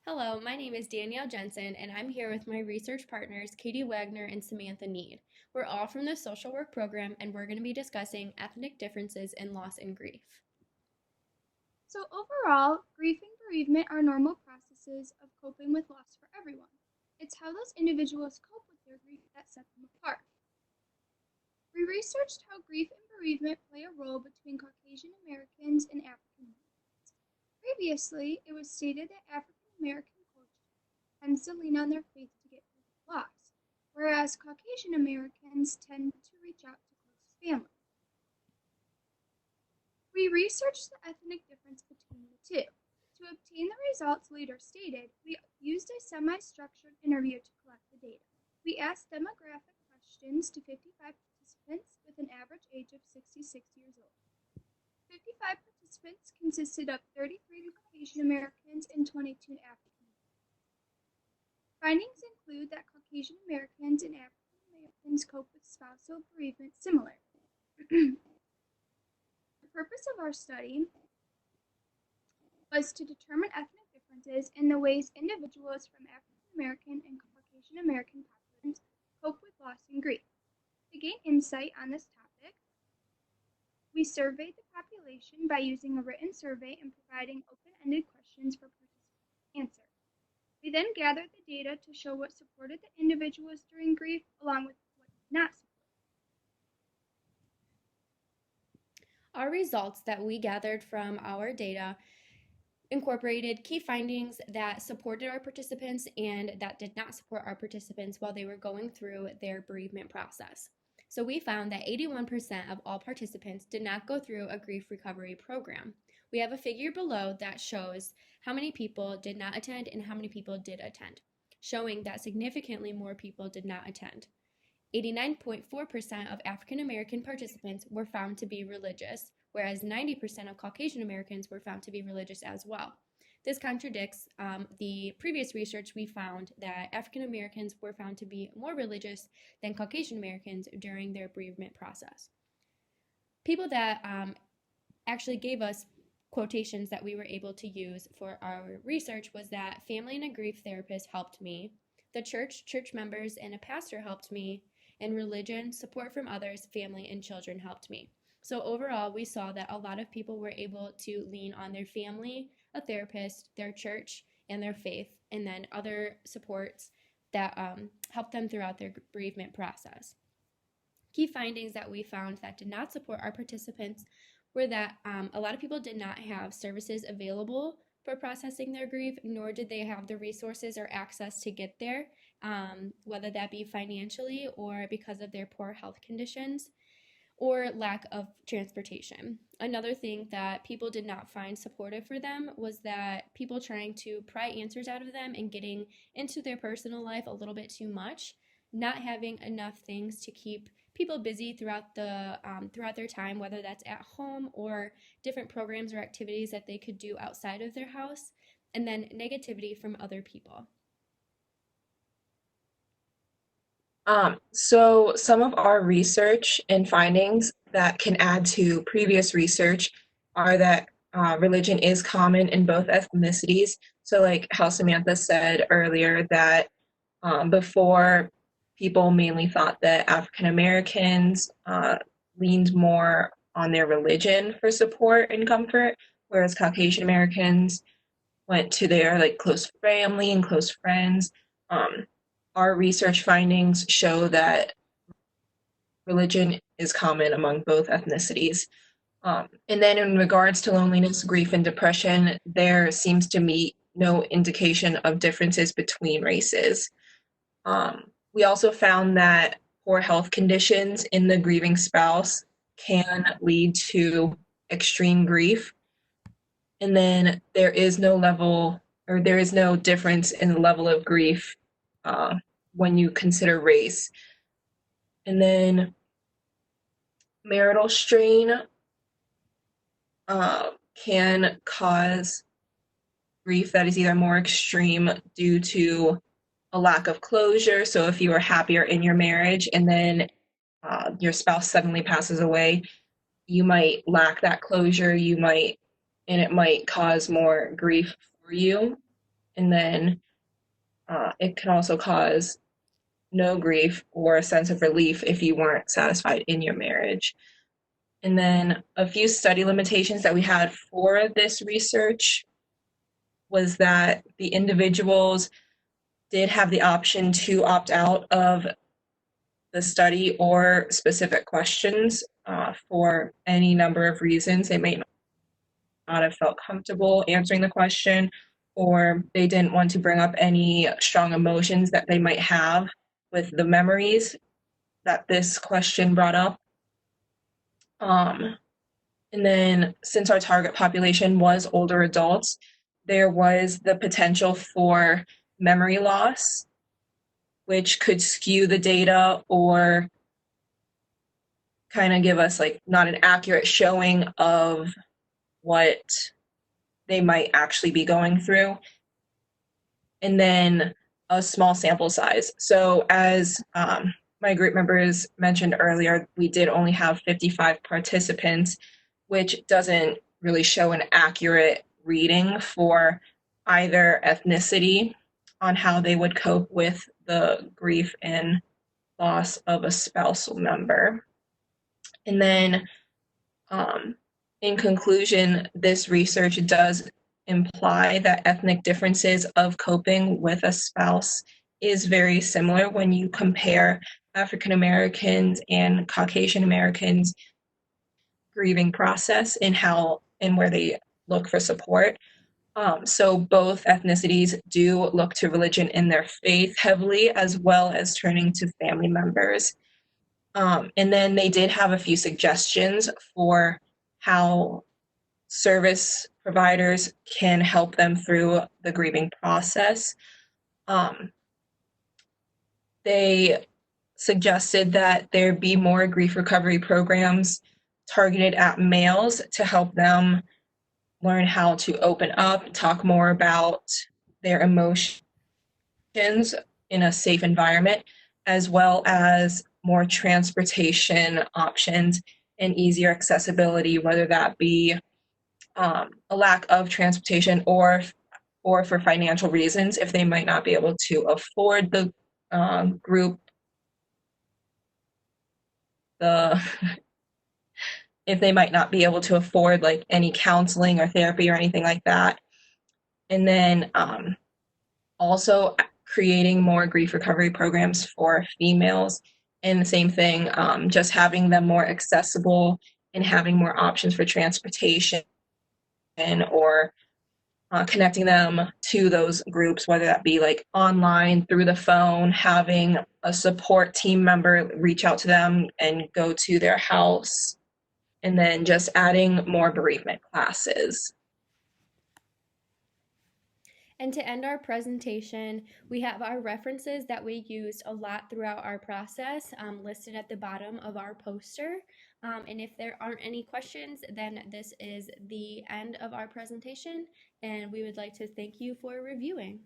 Hello, my name is Danielle Jensen, and I'm here with my research partners, Katie Wagner and Samantha Need. We're all from the social work program, and we're going to be discussing ethnic differences in loss and grief. So overall, grief and bereavement are normal processes of coping with loss for everyone. It's how those individuals cope with their grief that sets them apart. We researched how grief and bereavement play a role between Caucasian Americans and African Americans. Previously, it was stated that African American culture tends to lean on their faith to get through loss, whereas Caucasian Americans tend to reach out to close family. We researched the ethnic difference between the two. To obtain the results later stated, we used a semi-structured interview to collect the data. We asked demographic questions to 55 participants with an average age of 66 years old. 55 participants consisted of 33 Caucasian Americans and 22 African Americans. Findings include that Caucasian Americans and African Americans cope with spousal bereavement similarly. The purpose of our study was to determine ethnic differences in the ways individuals from African American and Caucasian American populations cope with loss and grief. To gain insight on this topic, we surveyed the population by using a written survey and providing open-ended questions for participants to answer. We then gathered the data to show what supported the individuals during grief along with what did not support. Our results that we gathered from our data incorporated key findings that supported our participants and that did not support our participants while they were going through their bereavement process. So we found that 81% of all participants did not go through a grief recovery program. We have a figure below that shows how many people did not attend and how many people did attend, showing that significantly more people did not attend. 89.4% of African American participants were found to be religious, whereas 90% of Caucasian Americans were found to be religious as well. This contradicts the previous research we found that African Americans were found to be more religious than Caucasian Americans during their bereavement process. People that actually gave us quotations that we were able to use for our research was that family and a grief therapist helped me, the church members, and a pastor helped me, and religion, support from others, family, and children helped me. So overall, we saw that a lot of people were able to lean on their family, a therapist, their church, and their faith, and then other supports that helped them throughout their bereavement process. Key findings that we found that did not support our participants were that a lot of people did not have services available for processing their grief, nor did they have the resources or access to get there, whether that be financially or because of their poor health conditions or lack of transportation. Another thing that people did not find supportive for them was that people trying to pry answers out of them and getting into their personal life a little bit too much, not having enough things to keep people busy throughout their time, whether that's at home or different programs or activities that they could do outside of their house, and then negativity from other people. So some of our research and findings that can add to previous research are that religion is common in both ethnicities. So like how Samantha said earlier that before people mainly thought that African Americans leaned more on their religion for support and comfort, whereas Caucasian Americans went to their like close family and close friends. Um, our research findings show that religion is common among both ethnicities. And then in regards to loneliness, grief, and depression, there seems to be no indication of differences between races. We also found that poor health conditions in the grieving spouse can lead to extreme grief. And then there is no level or there is no difference in the level of grief when you consider race. And then marital strain can cause grief that is either more extreme due to a lack of closure. So if you are happier in your marriage and then your spouse suddenly passes away, you might lack that closure. And it might cause more grief for you. And then it can also cause no grief or a sense of relief if you weren't satisfied in your marriage. And then a few study limitations that we had for this research was that the individuals did have the option to opt out of the study or specific questions for any number of reasons. They may not have felt comfortable answering the question, or they didn't want to bring up any strong emotions that they might have with the memories that this question brought up. And then, since our target population was older adults, there was the potential for memory loss, which could skew the data or kind of give us like not an accurate showing of what they might actually be going through. And then a small sample size. So as my group members mentioned earlier, we did only have 55 participants, which doesn't really show an accurate reading for either ethnicity on how they would cope with the grief and loss of a spousal member. And then in conclusion, this research does imply that ethnic differences of coping with a spouse is very similar when you compare African Americans and Caucasian Americans grieving process and how and where they look for support. So both ethnicities do look to religion in their faith heavily, as well as turning to family members. And then they did have a few suggestions for how service providers can help them through the grieving process. They suggested that there be more grief recovery programs targeted at males to help them learn how to open up, talk more about their emotions in a safe environment, as well as more transportation options and easier accessibility, whether that be a lack of transportation or for financial reasons, if they might not be able to afford the group, the if they might not be able to afford like any counseling or therapy or anything like that. And then also creating more grief recovery programs for females. And the same thing, just having them more accessible and having more options for transportation or connecting them to those groups, whether that be like online, through the phone, having a support team member reach out to them and go to their house, and then just adding more bereavement classes. And to end our presentation, we have our references that we used a lot throughout our process listed at the bottom of our poster. And if there aren't any questions, then this is the end of our presentation, and we would like to thank you for reviewing.